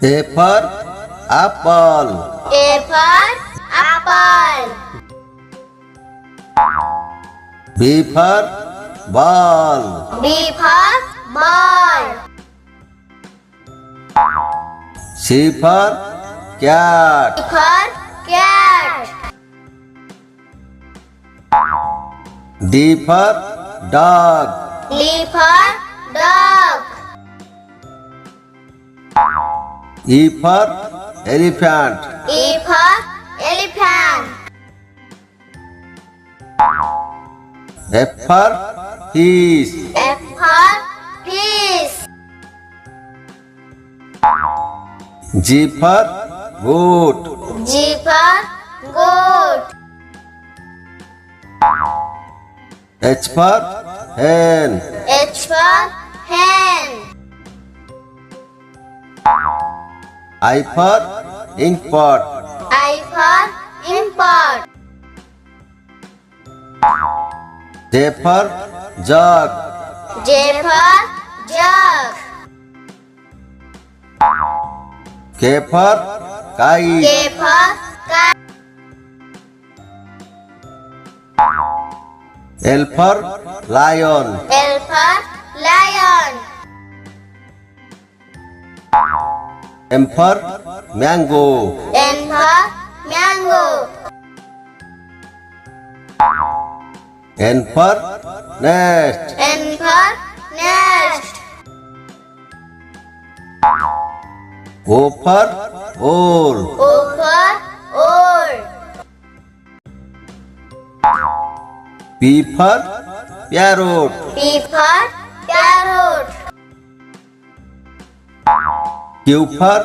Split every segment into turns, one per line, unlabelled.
A for apple.
A for apple.
B for ball.
B for ball.
C for cat.
C for cat.
D for dog.
D for dog.
E for elephant.
E for elephant.
F for fish.
F for fish.
G for goat.
G for goat.
H for hen.
H for hen.
I for ink pot.
I for import.
J for jug.
J for jug.
K for kite.
K for kite.
L for lion.
L for lion.
M for mango.
N for mango.
N for nest.
N for nest.
O for owl.
O for owl.
P for parrot.
P for parrot.
Q for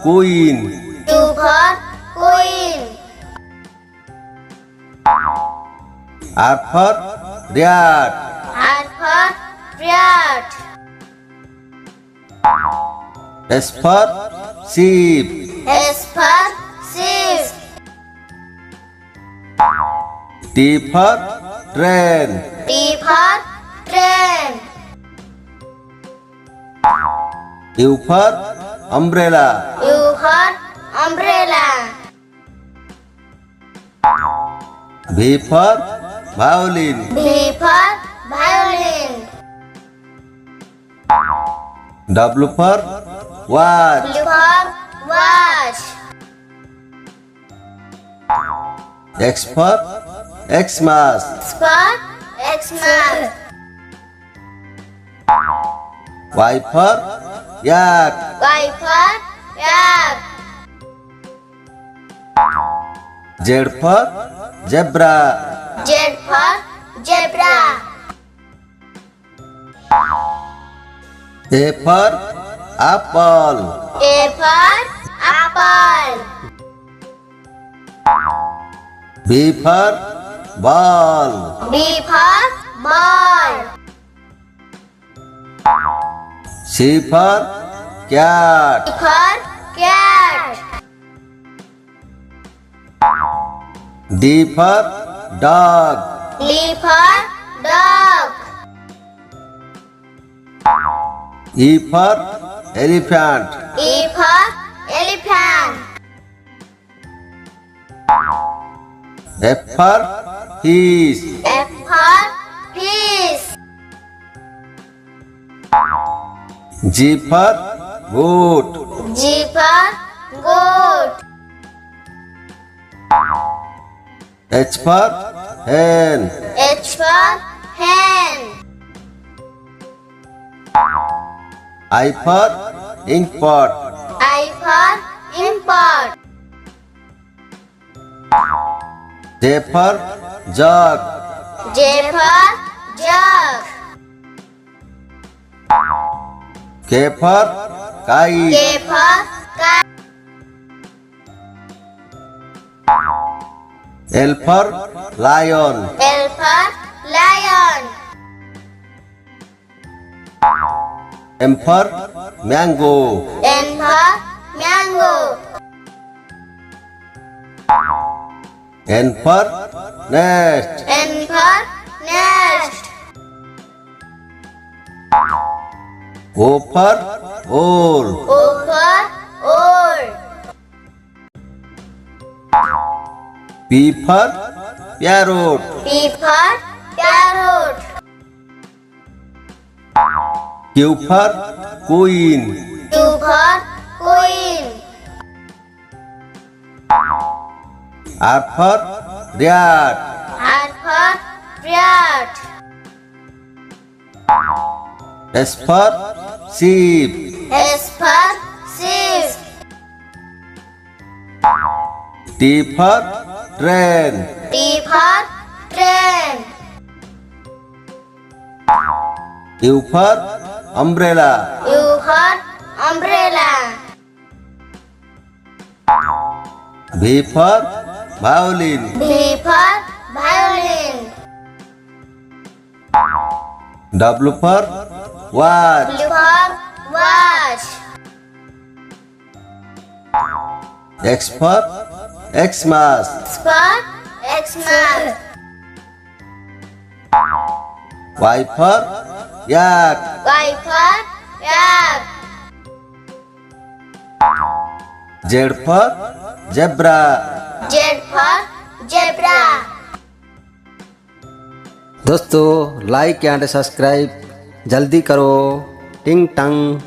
queen.
Q for queen.
R for rat.
R for rat.
S for sheep.
S for sheep.
T for train.
T for train.
U for umbrella.
U for umbrella.
V for violin.
V for violin.
W for watch.
W for watch.
X for Xmas.
X for Xmas.
Y for yak.
Y for yak.
Z for zebra.
Z for zebra.
A for apple.
A for apple.
B for ball.
B for ball.
C for cat.
C for cat.
D for dog.
D for dog.
E for elephant.
E for elephant.
F for fish.
F for fish.
G for goat.
G for goat.
H for hen.
H for hen.
I for ink pot.
I for import.
J for jug.
J for jug.
K for kite.
K for kite.
L for lion.
L for lion.
M for mango.
N for mango.
N for nest.
N for nest.
O for owl.
O for owl.
P for parrot.
P for parrot.
Q for queen.
Q for queen.
R for rat.
R for rat.
S for sheep.
S for sheep.
T for train.
T for train.
U for umbrella.
U for umbrella.
V for violin.
V for violin.
W for watch.
W for watch.
X for Xmas.
X for Xmas.
Y for yak.
Y for yak.
Z for zebra.
Z for zebra.
दोस्तों like and subscribe जल्दी करो टिंग टंग।